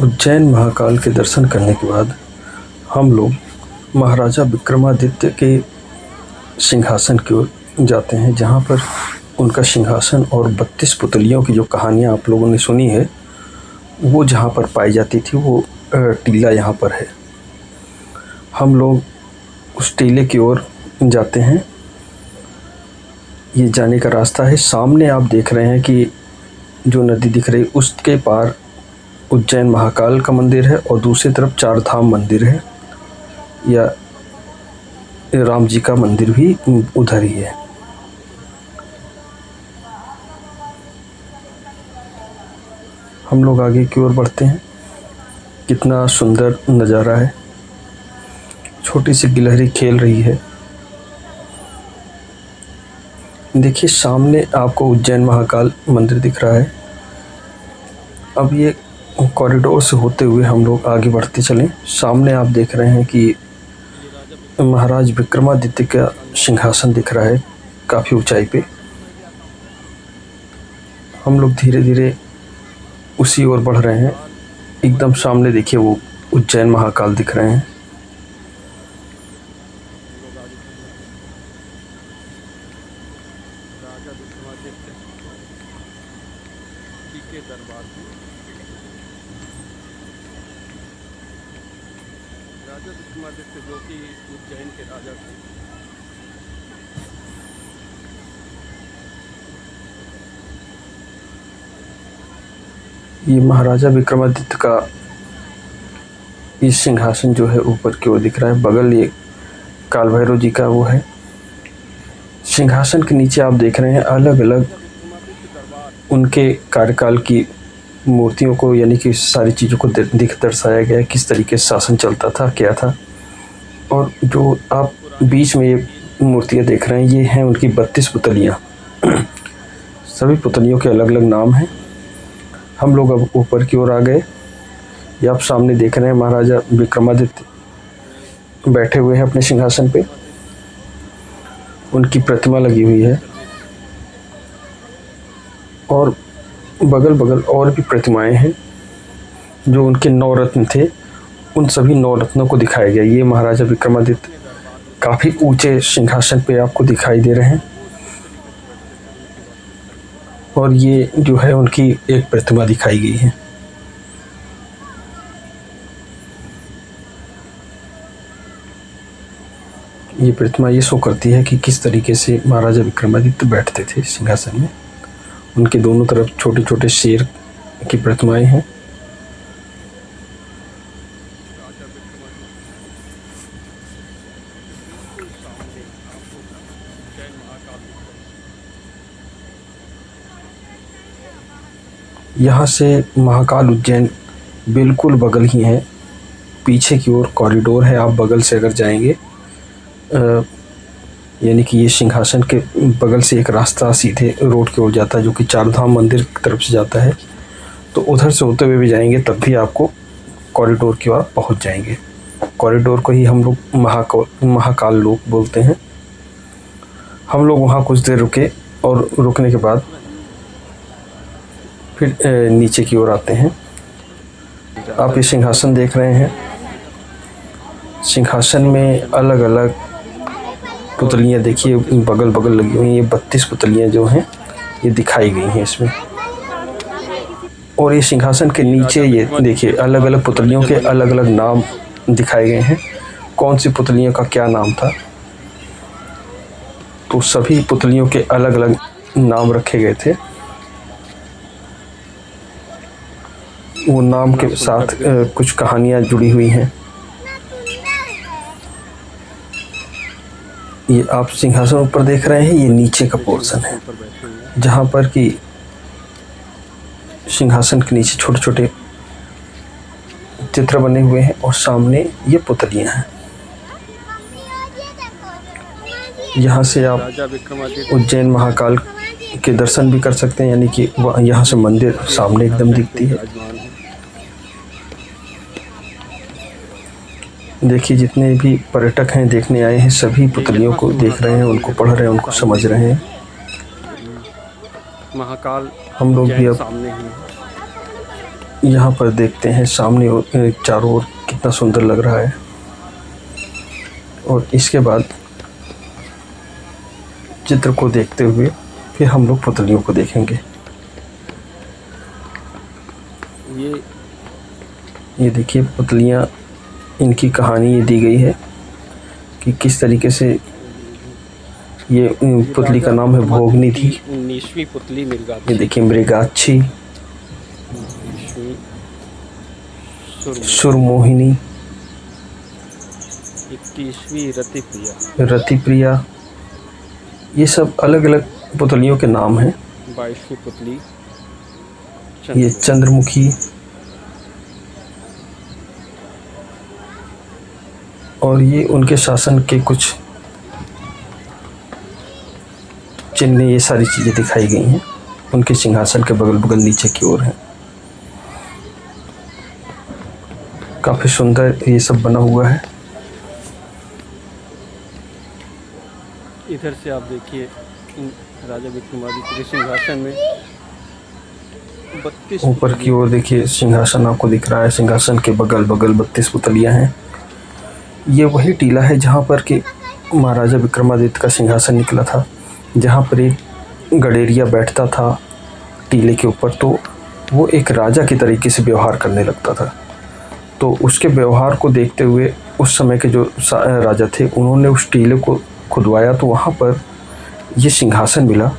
उज्जैन महाकाल के दर्शन करने के बाद हम लोग महाराजा विक्रमादित्य के सिंहासन की ओर जाते हैं, जहाँ पर उनका सिंहासन और 32 पुतलियों की जो कहानियाँ आप लोगों ने सुनी है वो जहाँ पर पाई जाती थी, वो टीला यहाँ पर है। हम लोग उस टीले की ओर जाते हैं। ये जाने का रास्ता है। सामने आप देख रहे हैं कि जो नदी दिख रही है उसके पार उज्जैन महाकाल का मंदिर है और दूसरी तरफ चार धाम मंदिर है, या राम जी का मंदिर भी उधर ही है। हम लोग आगे की ओर बढ़ते हैं। कितना सुंदर नज़ारा है। छोटी सी गिलहरी खेल रही है। देखिए सामने आपको उज्जैन महाकाल मंदिर दिख रहा है। अब ये कॉरिडोर से होते हुए हम लोग आगे बढ़ते चलें। सामने आप देख रहे हैं कि महाराज विक्रमादित्य का सिंहासन दिख रहा है काफ़ी ऊंचाई पे। हम लोग धीरे धीरे उसी ओर बढ़ रहे हैं। एकदम सामने देखिए वो उज्जैन महाकाल दिख रहे हैं। राजा विक्रमादित्य जी के दरबार में राजा विक्रमादित्य जो कि उज्जैन के राजा थे। ये महाराजा विक्रमादित्य का ये सिंहासन जो है ऊपर की ओर दिख रहा है। बगल ये काल भैरव जी का वो है। सिंहासन के नीचे आप देख रहे हैं अलग अलग उनके कार्यकाल की मूर्तियों को, यानी कि सारी चीज़ों को दर्शाया गया है, किस तरीके से शासन चलता था, क्या था। और जो आप बीच में ये मूर्तियाँ देख रहे हैं ये हैं उनकी 32 पुतलियाँ। सभी पुतलियों के अलग अलग नाम हैं। हम लोग अब ऊपर की ओर आ गए। ये आप सामने देख रहे हैं महाराजा विक्रमादित्य बैठे हुए हैं अपने सिंहासन पे। उनकी प्रतिमा लगी हुई है और बगल बगल और भी प्रतिमाएं हैं। जो उनके 9 रत्न थे उन सभी 9 रत्नों को दिखाया गया। ये महाराजा विक्रमादित्य काफ़ी ऊंचे सिंहासन पे आपको दिखाई दे रहे हैं और ये जो है उनकी एक प्रतिमा दिखाई गई है। ये प्रतिमा ये शो करती है कि किस तरीके से महाराजा विक्रमादित्य बैठते थे सिंहासन में। उनके दोनों तरफ छोटे छोटे शेर की प्रतिमाएं हैं। यहाँ से महाकाल उज्जैन बिल्कुल बगल ही है। पीछे की ओर कॉरिडोर है। आप बगल से अगर जाएंगे यानी कि ये सिंहासन के बगल से एक रास्ता सीधे रोड की ओर जाता है जो कि चार धाम मंदिर की तरफ से जाता है। तो उधर से होते हुए भी जाएंगे तब भी आपको कॉरिडोर की ओर पहुँच जाएंगे। कॉरिडोर को ही हम लोग महाकाल लोक बोलते हैं। हम लोग वहाँ कुछ देर रुके और रुकने के बाद फिर नीचे की ओर आते हैं। आप ये सिंहासन देख रहे हैं। सिंहासन में अलग अलग पुतलियाँ देखिए बगल बगल लगी हुई हैं। ये 32 पुतलियाँ जो हैं ये दिखाई गई हैं इसमें। और ये सिंहासन के नीचे ये देखिए अलग अलग पुतलियों के अलग अलग नाम दिखाए गए हैं। कौन सी पुतलियों का क्या नाम था, तो सभी पुतलियों के अलग अलग नाम रखे गए थे। वो नाम के साथ कुछ कहानियाँ जुड़ी हुई हैं। ये आप सिंहासन ऊपर देख रहे हैं, ये नीचे का पोर्शन है जहाँ पर कि सिंहासन के नीचे छोटे छोटे चित्र बने हुए हैं और सामने ये पुतलियाँ हैं। यहाँ से आप उज्जैन महाकाल के दर्शन भी कर सकते हैं, यानी कि यहाँ से मंदिर सामने एकदम दिखती है। देखिए जितने भी पर्यटक हैं देखने आए हैं सभी पुतलियों को देख रहे हैं, उनको पढ़ रहे हैं, उनको समझ रहे हैं। महाकाल हम लोग भी अब सामने ही यहाँ पर देखते हैं सामने चारों ओर कितना सुंदर लग रहा है। और इसके बाद चित्र को देखते हुए फिर हम लोग पुतलियों को देखेंगे। ये देखिए पुतलियाँ, इनकी कहानी ये दी गई है कि किस तरीके से ये पुतली का नाम है भोगनी थी। 19वीं पुतली मृगाक्षी। ये देखिए मृगाक्षी, सुरमोहिनी, 21वीं रतिप्रिया। रतिप्रिया, ये सब अलग अलग पुतलियों के नाम हैं। 22वीं पुतली ये चंद्रमुखी, और ये उनके शासन के कुछ चिन्ह, ये सारी चीज़ें दिखाई गई हैं। उनके सिंहासन के बगल बगल नीचे की ओर है। काफ़ी सुंदर ये सब बना हुआ है। इधर से आप देखिए राजा विक्रमादित्य के सिंहासन में 32 ऊपर की ओर देखिए सिंहासन आपको दिख रहा है। सिंहासन के बगल बगल 32 पुतलियाँ हैं। ये वही टीला है जहाँ पर कि महाराजा विक्रमादित्य का सिंहासन निकला था, जहाँ पर एक गडेरिया बैठता था टीले के ऊपर, तो वो एक राजा के तरीके से व्यवहार करने लगता था। तो उसके व्यवहार को देखते हुए उस समय के जो राजा थे, उन्होंने उस टीले को खुदवाया, तो वहाँ पर ये सिंहासन मिला।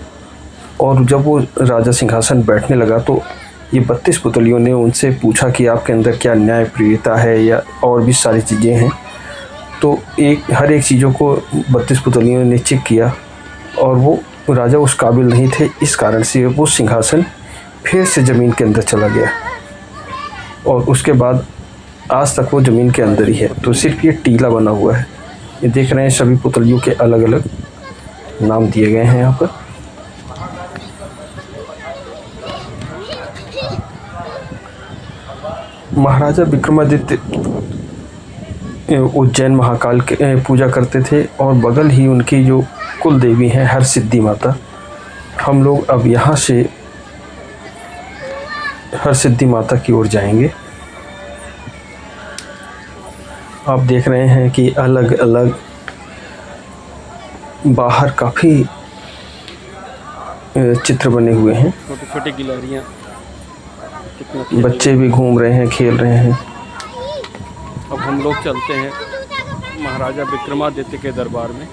और जब वो राजा सिंहासन बैठने लगा तो ये 32 पुतलियों ने उनसे पूछा कि आपके अंदर क्या न्याय प्रियता है या और भी सारी चीज़ें हैं। तो हर एक चीज़ों को 32 पुतलियों ने चेक किया और वो राजा उस काबिल नहीं थे। इस कारण से वो सिंहासन फिर से ज़मीन के अंदर चला गया और उसके बाद आज तक वो ज़मीन के अंदर ही है। तो सिर्फ ये टीला बना हुआ है। ये देख रहे हैं सभी पुतलियों के अलग अलग नाम दिए गए हैं यहाँ पर। महाराजा विक्रमादित्य उज्जैन महाकाल के पूजा करते थे और बगल ही उनकी जो कुल देवी हैं हरसिद्धि माता। हम लोग अब यहाँ से हरसिद्धि माता की ओर जाएंगे। आप देख रहे हैं कि अलग अलग बाहर काफ़ी चित्र बने हुए हैं। छोटी छोटी गिलहरियाँ, बच्चे भी घूम रहे हैं, खेल रहे हैं। अब हम लोग चलते हैं महाराजा विक्रमादित्य के दरबार में।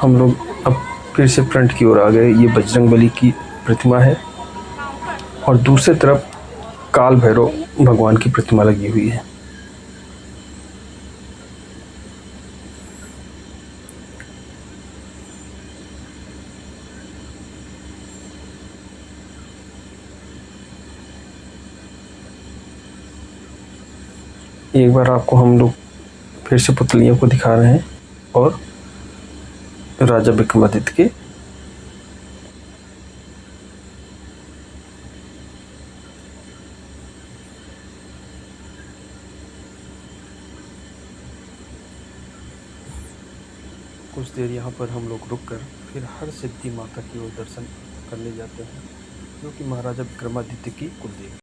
हम लोग अब फिर से फ्रंट की ओर आ गए। ये बजरंगबली की प्रतिमा है और दूसरी तरफ काल भैरव भगवान की प्रतिमा लगी हुई है। एक बार आपको हम लोग फिर से पुतलियों को दिखा रहे हैं और राजा विक्रमादित्य के कुछ देर यहाँ पर हम लोग रुक कर फिर हरसिद्धि माता की ओर दर्शन करने जाते हैं, जो कि महाराजा विक्रमादित्य की कुलदेवी।